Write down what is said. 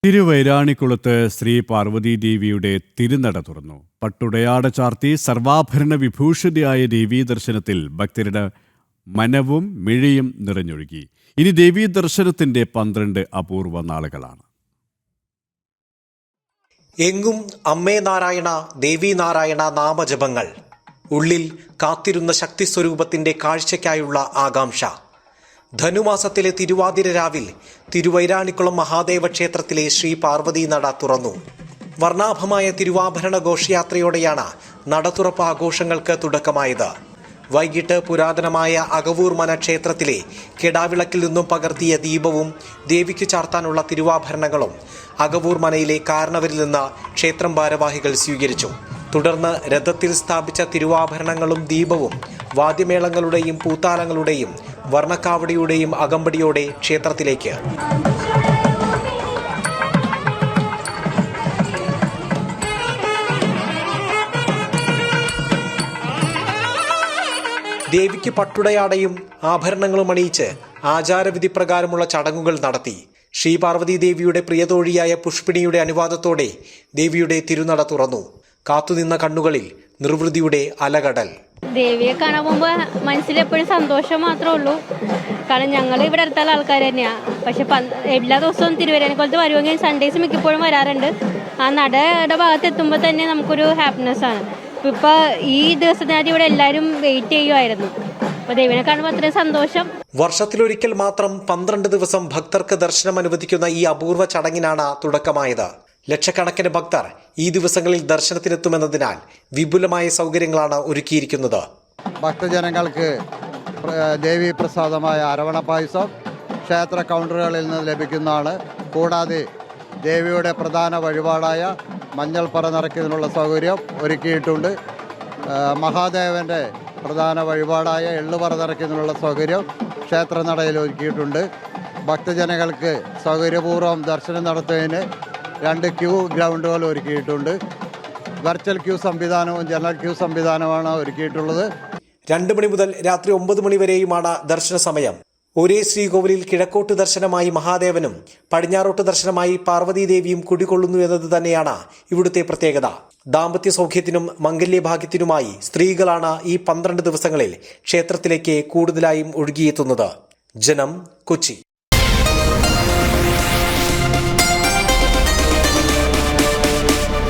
തിരുവൈരാണിക്കുളത്ത് ശ്രീ പാർവതീദേവിയുടെ തിരുനട തുറന്നു. പട്ടുടയാട ചാർത്തി സർവാഭരണ വിഭൂഷിതയായ ദേവീദർശനത്തിൽ ഭക്തരുടെ മനവും മിഴിയും നിറഞ്ഞൊഴുകി. ഇനി ദേവീദർശനത്തിന്റെ 12 അപൂർവ നാളുകളാണ്. എങ്ങും അമ്മേ നാരായണ ദേവി നാരായണ നാമജപങ്ങൾ, ഉള്ളിൽ കാത്തിരുന്ന ശക്തിസ്വരൂപത്തിന്റെ കാഴ്ചയ്ക്കായുള്ള ആകാംക്ഷ. ധനുമാസത്തിലെ തിരുവാതിര രാവിൽ തിരുവൈരാണിക്കുളം മഹാദേവ ക്ഷേത്രത്തിലെ ശ്രീ പാർവതി നട തുറന്നു. വർണ്ണാഭമായ തിരുവാഭരണ ഘോഷയാത്രയോടെയാണ് നടതുറപ്പ് ആഘോഷങ്ങൾക്ക് തുടക്കമായത്. വൈകിട്ട് പുരാതനമായ അകവൂർ മന ക്ഷേത്രത്തിലെ കെടാവിളക്കിൽ നിന്നും പകർത്തിയ ദീപവും ദേവിക്ക് ചാർത്താനുള്ള തിരുവാഭരണങ്ങളും അകവൂർ മനയിലെ കാരണവരിൽ നിന്ന് ക്ഷേത്രം ഭാരവാഹികൾ സ്വീകരിച്ചു. തുടർന്ന് രഥത്തിൽ സ്ഥാപിച്ച തിരുവാഭരണങ്ങളും ദീപവും വാദ്യമേളങ്ങളുടെയും പൂത്താലങ്ങളുടെയും വർണ്ണക്കാവടിയുടെയും അകമ്പടിയോടെ ക്ഷേത്രത്തിലേക്ക്. ദേവിക്ക് പട്ടുടയാടയും ആഭരണങ്ങളും അണിയിച്ച് ആചാരവിധി പ്രകാരമുള്ള ചടങ്ങുകൾ നടത്തി. ശ്രീ പാർവതി ദേവിയുടെ പ്രിയതോഴിയായ പുഷ്പിണിയുടെ അനുവാദത്തോടെ ദേവിയുടെ തിരുനട തുറന്നു. കാത്തുനിന്ന കണ്ണുകളിൽ നിർവൃതിയുടെ അലകടൽ. ദേവിയെ കാണാൻ പോകുമ്പോൾ മനസ്സിലെപ്പോഴും സന്തോഷം മാത്രമേ ഉള്ളൂ. കാരണം ഞങ്ങൾ ഇവിടെ അടുത്തുള്ള ആൾക്കാർ തന്നെയാണ്. പക്ഷെ എല്ലാ ദിവസവും തിരുവൈരാണിക്കുളത്ത് വരുമെങ്കിൽ സൺഡേസ് മിക്കപ്പോഴും വരാറുണ്ട്. ആ നടയുടെ ഭാഗത്ത് എത്തുമ്പോൾ തന്നെ നമുക്കൊരു ഹാപ്പിനെസ് ആണ്. ഇപ്പൊ ഈ ദിവസത്തിനായിട്ട് ഇവിടെ എല്ലാവരും വെയിറ്റ് ചെയ്യുമായിരുന്നു. അപ്പൊ ദേവിനെ കാണുമ്പോൾ അത്രയും സന്തോഷം. വർഷത്തിലൊരിക്കൽ മാത്രം 12 ദിവസം ഭക്തർക്ക് ദർശനം അനുവദിക്കുന്ന ഈ അപൂർവ ചടങ്ങിനാണ് തുടക്കമായത്. ലക്ഷക്കണക്കിന് ഭക്തർ ഈ ദിവസങ്ങളിൽ ദർശനത്തിനെത്തുമെന്നതിനാൽ വിപുലമായ സൗകര്യങ്ങളാണ് ഒരുക്കിയിരിക്കുന്നത്. ഭക്തജനങ്ങൾക്ക് ദേവീ പ്രസാദമായ അരവണ പായസം ക്ഷേത്ര കൗണ്ടറുകളിൽ നിന്ന് ലഭിക്കുന്നതാണ്. കൂടാതെ ദേവിയുടെ പ്രധാന വഴിപാടായ മഞ്ഞൾപ്പറ നിറയ്ക്കുന്നതിനുള്ള സൗകര്യം ഒരുക്കിയിട്ടുണ്ട്. മഹാദേവൻ്റെ പ്രധാന വഴിപാടായ എള്ളുപറ നിറയ്ക്കുന്നതിനുള്ള സൗകര്യം ക്ഷേത്രനടയിൽ ഒരുക്കിയിട്ടുണ്ട്. ഭക്തജനങ്ങൾക്ക് സൗകര്യപൂർവ്വം ദർശനം നടത്തുന്നതിന് 2 ക്യൂ ഗ്രൗണ്ടുകൾ ഒരുക്കിയിട്ടുണ്ട്. വെർച്വൽ ക്യൂ സംവിധാനവും ജനറൽ ക്യൂ സംവിധാനവുമാണ് ഒരുക്കിയിട്ടുള്ളത്. 2 മണി മുതൽ രാത്രി 9 മണി വരെയുമാണ് ദർശന സമയം. ഒരേ ശ്രീകോവിലിൽ കിഴക്കോട്ട് ദർശനമായി മഹാദേവനും പടിഞ്ഞാറോട്ട് ദർശനമായി പാർവതീദേവിയും കുടികൊള്ളുന്നു എന്നത് തന്നെയാണ് ഇവിടുത്തെ പ്രത്യേകത. ദാമ്പത്യ സൗഖ്യത്തിനും മംഗല്യഭാഗ്യത്തിനുമായി സ്ത്രീകളാണ് ഈ 12 ദിവസങ്ങളിൽ ക്ഷേത്രത്തിലേക്ക് കൂടുതലായും ഒഴുകിയെത്തുന്നത്. ജനം, കൊച്ചി.